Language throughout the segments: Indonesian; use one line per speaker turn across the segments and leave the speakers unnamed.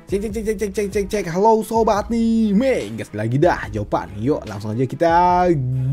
Cek. Halo sobat nih, gas lagi dah jawaban. Yuk langsung aja kita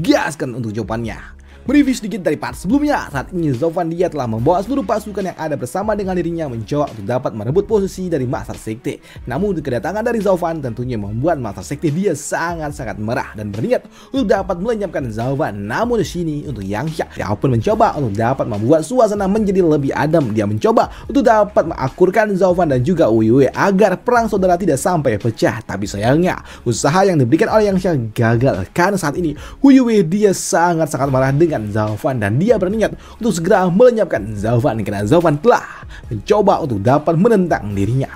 gaskan untuk jawabannya. Mereview sedikit dari part sebelumnya. Saat ini Zofan dia telah membawa seluruh pasukan yang ada bersama dengan dirinya mencoba untuk dapat merebut posisi dari Master Sekte. Namun kedatangan dari Zofan tentunya membuat Master Sekte dia sangat-sangat merah dan berniat untuk dapat melenyapkan Zofan. Namun di sini untuk Yangsha dia pun mencoba untuk dapat membuat suasana menjadi lebih adem. Dia mencoba untuk dapat mengakurkan Zofan dan juga Wuyue agar perang saudara tidak sampai pecah. Tapi sayangnya usaha yang diberikan oleh Yangsha gagal karena saat ini Wuyue dia sangat-sangat marah dengan Zofan dan dia berniat untuk segera melenyapkan Zofan karena Zofan telah mencoba untuk dapat menentang dirinya.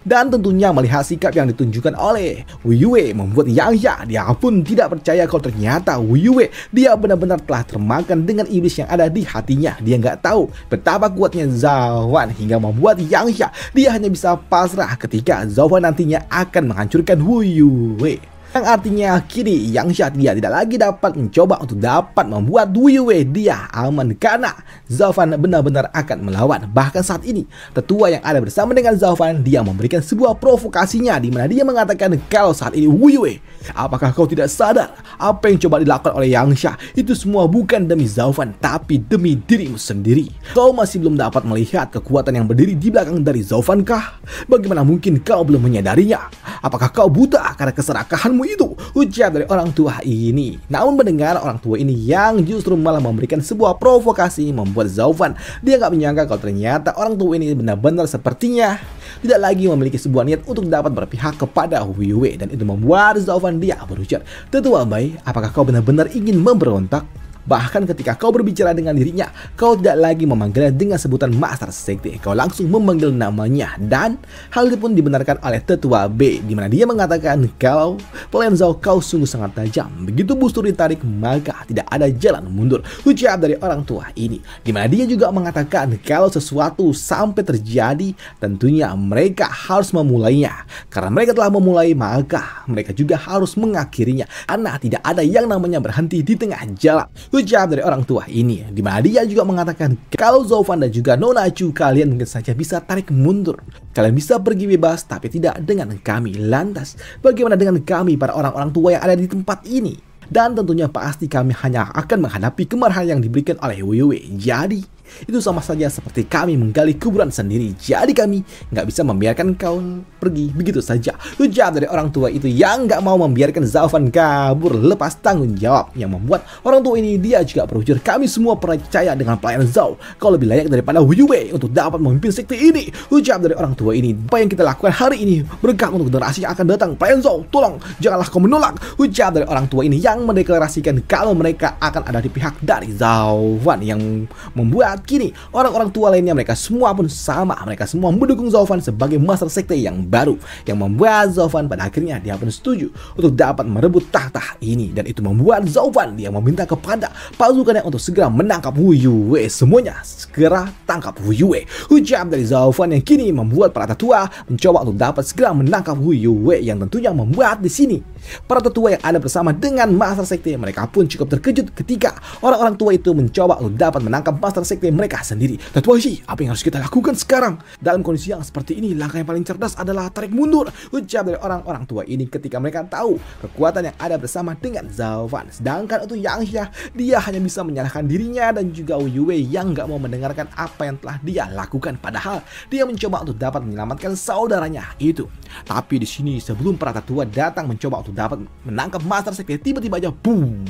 Dan tentunya melihat sikap yang ditunjukkan oleh Wuyue membuat Yangsha dia pun tidak percaya kalau ternyata Wuyue dia benar-benar telah termakan dengan iblis yang ada di hatinya. Dia nggak tahu betapa kuatnya Zofan hingga membuat Yangsha dia hanya bisa pasrah ketika Zofan nantinya akan menghancurkan Wuyue. Yang artinya kini Yangsha dia tidak lagi dapat mencoba untuk dapat membuat Wuyue dia aman karena Zofan benar-benar akan melawan. Bahkan saat ini tetua yang ada bersama dengan Zofan dia memberikan sebuah provokasinya di mana dia mengatakan kalau saat ini Wuyue, apakah kau tidak sadar apa yang coba dilakukan oleh Yangsha itu semua bukan demi Zofan tapi demi dirimu sendiri. Kau masih belum dapat melihat kekuatan yang berdiri di belakang dari Zofan kah? Bagaimana mungkin kau belum menyadarinya? Apakah kau buta karena keserakahanmu itu? Ujar dari orang tua ini. Namun mendengar orang tua ini yang justru malah memberikan sebuah provokasi membuat Zofan dia nggak menyangka kalau ternyata orang tua ini benar-benar sepertinya tidak lagi memiliki sebuah niat untuk dapat berpihak kepada Wuyue dan itu membuat Zofan dia berujar, "Tetua Bai, apakah kau benar-benar ingin memberontak?" Bahkan ketika kau berbicara dengan dirinya, kau tidak lagi memanggilnya dengan sebutan Master Sekte, kau langsung memanggil namanya. Dan hal itu pun dibenarkan oleh Tetua B, di mana dia mengatakan kalau pelayan Zhao kau sungguh sangat tajam. Begitu busur ditarik maka tidak ada jalan mundur. Ucap dari orang tua ini, di mana dia juga mengatakan kalau sesuatu sampai terjadi tentunya mereka harus memulainya. Karena mereka telah memulai maka mereka juga harus mengakhirinya. Karena tidak ada yang namanya berhenti di tengah jalan. Ucap dari orang tua ini, di mana dia juga mengatakan kalau Zofan dan juga Nona Chu kalian mungkin saja bisa tarik mundur. Kalian bisa pergi bebas tapi tidak dengan kami. Lantas bagaimana dengan kami para orang-orang tua yang ada di tempat ini? Dan tentunya pasti kami hanya akan menghadapi kemarahan yang diberikan oleh Wuyue. Jadi itu sama saja seperti kami menggali kuburan sendiri. Jadi kami nggak bisa membiarkan kau pergi begitu saja. Ujar dari orang tua itu yang nggak mau membiarkan Zofan kabur lepas tanggung jawab. Yang membuat orang tua ini dia juga berujar, kami semua percaya dengan pelayan Zhao kau lebih layak daripada Wuyue untuk dapat memimpin sekte ini. Ujar dari orang tua ini, apa yang kita lakukan hari ini berkah untuk generasi yang akan datang. Pelayan Zhao, tolong janganlah kau menolak. Ujar dari orang tua ini yang mendeklarasikan kalau mereka akan ada di pihak dari Zofan, yang membuat kini orang-orang tua lainnya mereka semua pun sama, mereka semua mendukung Zofan sebagai Master Sekte yang baru, yang membuat Zofan pada akhirnya dia pun setuju untuk dapat merebut tahta ini. Dan itu membuat Zofan dia meminta kepada pasukannya untuk segera menangkap Wuyue. Semuanya segera tangkap Wuyue. Ucap dari Zofan yang kini membuat para tetua mencoba untuk dapat segera menangkap Wuyue, yang tentunya membuat di sini para tetua yang ada bersama dengan Master Sekte mereka pun cukup terkejut ketika orang-orang tua itu mencoba untuk dapat menangkap Master Sekte mereka sendiri. Tetua Shi, apa yang harus kita lakukan sekarang? Dalam kondisi yang seperti ini, langkah yang paling cerdas adalah tarik mundur. Ucap dari orang-orang tua ini ketika mereka tahu kekuatan yang ada bersama dengan Zofan. Sedangkan untuk Yangsha, dia hanya bisa menyalahkan dirinya dan juga Wuyue yang nggak mau mendengarkan apa yang telah dia lakukan. Padahal dia mencoba untuk dapat menyelamatkan saudaranya itu. Tapi di sini sebelum para tetua datang mencoba untuk dapat menangkap Master Sekte, tiba-tiba aja boom,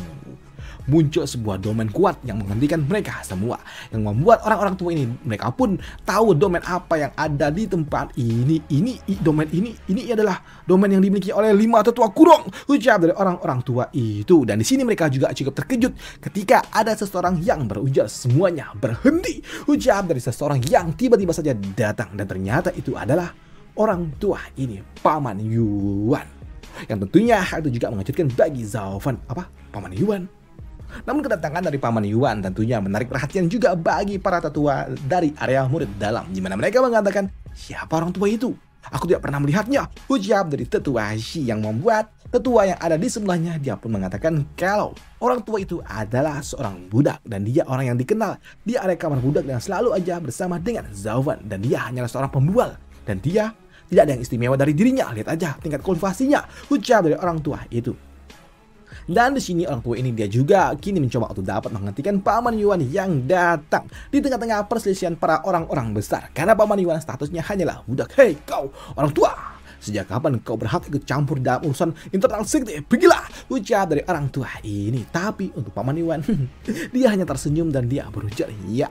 muncul sebuah domain kuat yang menghentikan mereka semua, yang membuat orang-orang tua ini mereka pun tahu domain apa yang ada di tempat ini. Domain ini adalah domain yang dimiliki oleh 5 tetua kurung. Ucap dari orang-orang tua itu. Dan di sini mereka juga cukup terkejut ketika ada seseorang yang berujar, semuanya berhenti. Ucap dari seseorang yang tiba-tiba saja datang, dan ternyata itu adalah orang tua ini, Paman Yuan. Yang tentunya hal itu juga mengejutkan bagi Zofan. Apa? Paman Yuan? Namun kedatangan dari Paman Yuan tentunya menarik perhatian juga bagi para tetua dari area murid dalam, di mana mereka mengatakan, siapa orang tua itu? Aku tidak pernah melihatnya. Ucap dari Tetua Shi, yang membuat tetua yang ada di sebelahnya dia pun mengatakan kalau orang tua itu adalah seorang budak dan dia orang yang dikenal di area kamar budak yang selalu aja bersama dengan Zofan, dan dia hanyalah seorang pembual dan dia Tidak ada yang istimewa dari dirinya, lihat aja tingkat kultivasinya, ucap dari orang tua itu. Dan di sini orang tua ini dia juga kini mencoba untuk dapat menghentikan Paman Yuan yang datang di tengah-tengah perselisihan para orang-orang besar. Karena Paman Yuan statusnya hanyalah budak. Hei kau orang tua, sejak kapan kau berhak ikut campur dalam urusan internal sekte? Pergilah, ucap dari orang tua ini. Tapi untuk Paman Yuan dia hanya tersenyum dan dia berujar, ya,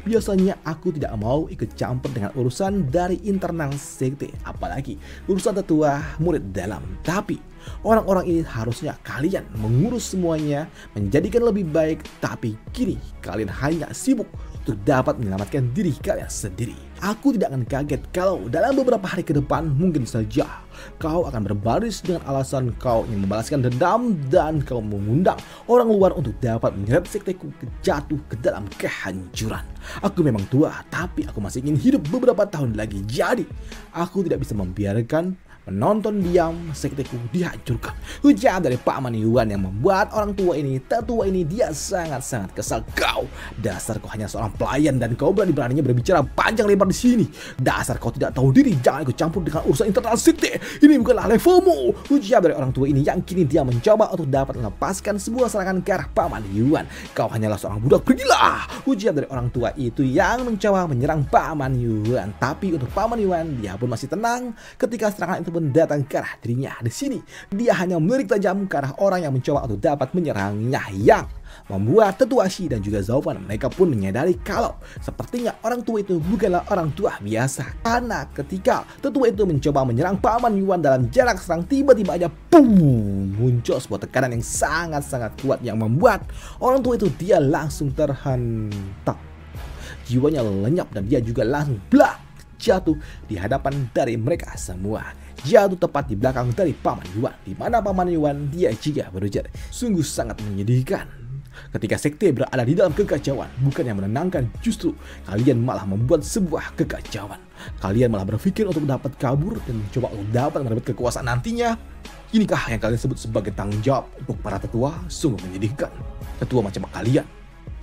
biasanya aku tidak mau ikut campur dengan urusan dari internal sekte, apalagi urusan tetua murid dalam. Tapi orang-orang ini harusnya kalian mengurus semuanya, menjadikan lebih baik. Tapi kini kalian hanya sibuk untuk dapat menyelamatkan diri kalian sendiri. Aku tidak akan kaget kalau dalam beberapa hari ke depan mungkin saja kau akan berbaris dengan alasan kau ingin membalaskan dendam dan kau mengundang orang luar untuk dapat menyeret sekteku jatuh ke dalam kehancuran. Aku memang tua, tapi aku masih ingin hidup beberapa tahun lagi. Jadi aku tidak bisa membiarkan menonton diam sekteku dihancurkan, ujar dari Paman Yuan yang membuat orang tua ini, tetua ini, dia sangat-sangat kesal. Kau dasar kau hanya seorang pelayan dan kau berani-beraninya berbicara panjang lebar di sini. Dasar kau tidak tahu diri, jangan ikut campur dengan urusan internal sekte. Ini bukanlah levelmu, ujar dari orang tua ini yang kini dia mencoba untuk dapat melepaskan sebuah serangan ke arah Paman Yuan. Kau hanyalah seorang budak, pergilah, ujar dari orang tua itu yang mencoba menyerang Paman Yuan. Tapi untuk Paman Yuan dia pun masih tenang ketika serangan itu datang ke arah dirinya. Di sini dia hanya melirik tajam ke arah orang yang mencoba untuk dapat menyerangnya, yang membuat tetua Shi dan juga Zhao Fan mereka pun menyadari kalau sepertinya orang tua itu bukanlah orang tua biasa. Karena ketika tetua itu mencoba menyerang Paman Yuan dalam jarak serang, tiba-tiba aja muncul sebuah tekanan yang sangat-sangat kuat yang membuat orang tua itu dia langsung terhentak. Jiwanya lenyap dan dia juga langsung jatuh di hadapan dari mereka semua. Jatuh tepat di belakang dari Paman Yuan, di mana Paman Yuan dia juga berujar, sungguh sangat menyedihkan. Ketika sekte berada di dalam kekacauan, bukan yang menenangkan, justru kalian malah membuat sebuah kekacauan. Kalian malah berpikir untuk dapat kabur dan mencoba untuk dapat merebut kekuasaan nantinya. Inikah yang kalian sebut sebagai tanggung jawab untuk para tetua? Sungguh menyedihkan. Tetua macam kalian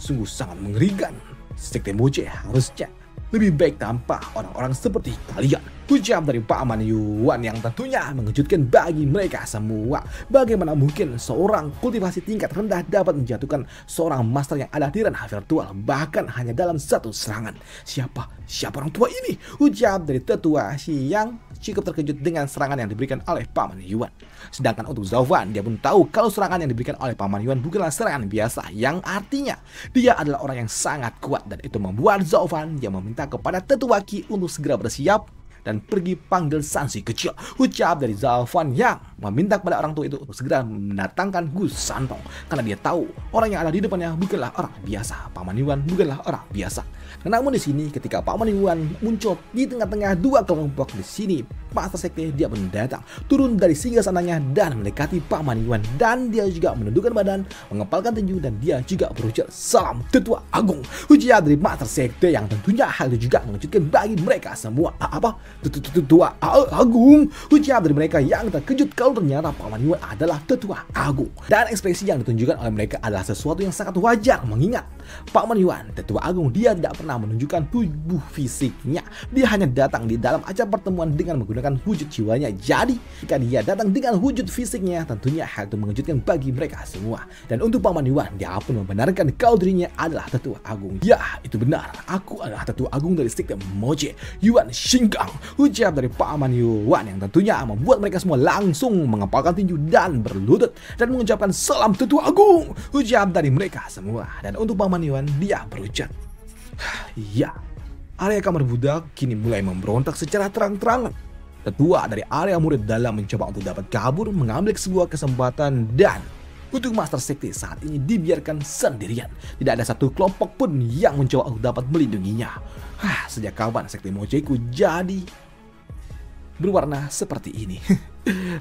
sungguh sangat mengerikan. Sekte Moche harusnya lebih baik tanpa orang-orang seperti kalian, ucap dari Paman Yuan yang tentunya mengejutkan bagi mereka semua. Bagaimana mungkin seorang kultivasi tingkat rendah dapat menjatuhkan seorang master yang ada di ranah virtual, bahkan hanya dalam satu serangan? Siapa orang tua ini? Ucap dari tetua Shi yang cukup terkejut dengan serangan yang diberikan oleh Paman Yuan. Sedangkan untuk Zhao Fan, dia pun tahu kalau serangan yang diberikan oleh Paman Yuan bukanlah serangan biasa, yang artinya dia adalah orang yang sangat kuat, dan itu membuat Zhao Fan dia meminta kepada tetua Qi untuk segera bersiap dan pergi panggil sanksi kecil, ucap dari Zhao Fan yang meminta kepada orang tua itu untuk segera mendatangkan Gu Santong, karena dia tahu orang yang ada di depannya bukanlah orang biasa. Paman Yuan bukanlah orang biasa. Namun di sini ketika Paman Yuan muncul di tengah-tengah dua kelompok, di sini Master Sekte dia mendatang turun dari singgasananya dan mendekati Paman Yuan, dan dia juga menundukkan badan, mengepalkan tinju, dan dia juga berujar, salam tetua agung, ujar dari Master Sekte yang tentunya hal itu juga mengejutkan bagi mereka semua. Apa? Tetua agung, ujar dari mereka yang terkejut kalau ternyata Paman Yuan adalah tetua agung. Dan ekspresi yang ditunjukkan oleh mereka adalah sesuatu yang sangat wajar, mengingat Paman Yuan tetua agung dia tidak pernah menunjukkan tubuh fisiknya. Dia hanya datang di dalam acara pertemuan dengan menggunakan wujud jiwanya. Jadi jika dia datang dengan wujud fisiknya, tentunya hal itu mengejutkan bagi mereka semua. Dan untuk Paman Yuan, dia pun membenarkan kalau dirinya adalah tetua agung. Ya, itu benar, aku adalah tetua agung dari sekte Moche Yuan Xinggang, ucap dari Paman Yuan yang tentunya membuat mereka semua langsung mengepalkan tinju dan berlutut dan mengucapkan salam tetua agung, ucap dari mereka semua. Dan untuk Paman Yuan, dia berujar, ya, area kamar budak kini mulai memberontak secara terang-terangan. Tetua dari area murid dalam mencoba untuk dapat kabur, mengambil sebuah kesempatan, dan untuk Master Sekte saat ini dibiarkan sendirian. Tidak ada satu kelompok pun yang mencoba untuk dapat melindunginya. Sejak kapan Sekte Mocheku jadi berwarna seperti ini?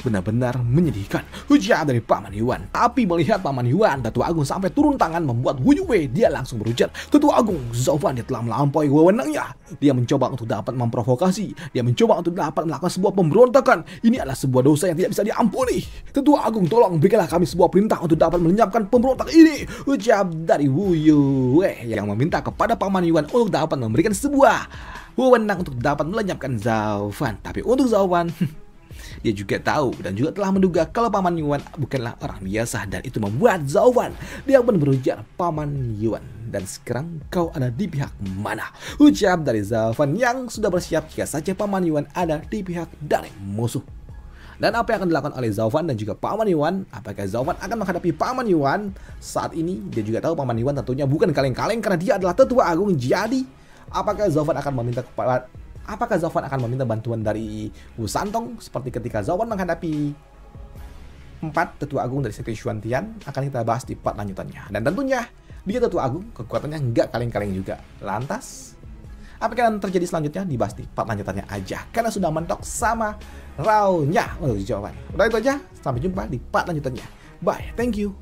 Benar-benar menyedihkan, ujar dari Paman Yuan. Tapi melihat Paman Yuan, tetua agung sampai turun tangan membuat Wu Yue dia langsung berujar, tetua agung, Zhao Fan dia telah melampaui wewenangnya. Dia mencoba untuk dapat memprovokasi, dia mencoba untuk dapat melakukan sebuah pemberontakan. Ini adalah sebuah dosa yang tidak bisa diampuni. Tetua agung, tolong berikanlah kami sebuah perintah untuk dapat melenyapkan pemberontak ini, ujar dari Wu Yue yang meminta kepada Paman Yuan untuk dapat memberikan sebuah wewenang untuk dapat melenyapkan Zhao Fan. Tapi untuk Zhao Fan, dia juga tahu dan juga telah menduga kalau Paman Yuan bukanlah orang biasa, dan itu membuat Zhao Fan dia pun berujar, "Paman Yuan, dan sekarang kau ada di pihak mana?" Ucap dari Zhao Fan yang sudah bersiap jika saja Paman Yuan ada di pihak dari musuh. Dan apa yang akan dilakukan oleh Zhao Fan dan juga Paman Yuan? Apakah Zhao Fan akan menghadapi Paman Yuan? Saat ini dia juga tahu Paman Yuan tentunya bukan kaleng-kaleng karena dia adalah tetua agung. Jadi apakah Zhao Fan akan meminta bantuan dari Wu Santong seperti ketika Zhao Fan menghadapi 4 tetua agung dari sekte Xuantian? Akan kita bahas di part lanjutannya. Dan tentunya dia tetua agung, kekuatannya nggak kaleng-kaleng juga. Lantas apa yang terjadi selanjutnya? Dibahas di part lanjutannya aja, karena sudah mentok sama Rao-nya untuk jawaban. Udah itu aja, sampai jumpa di part lanjutannya. Bye, thank you.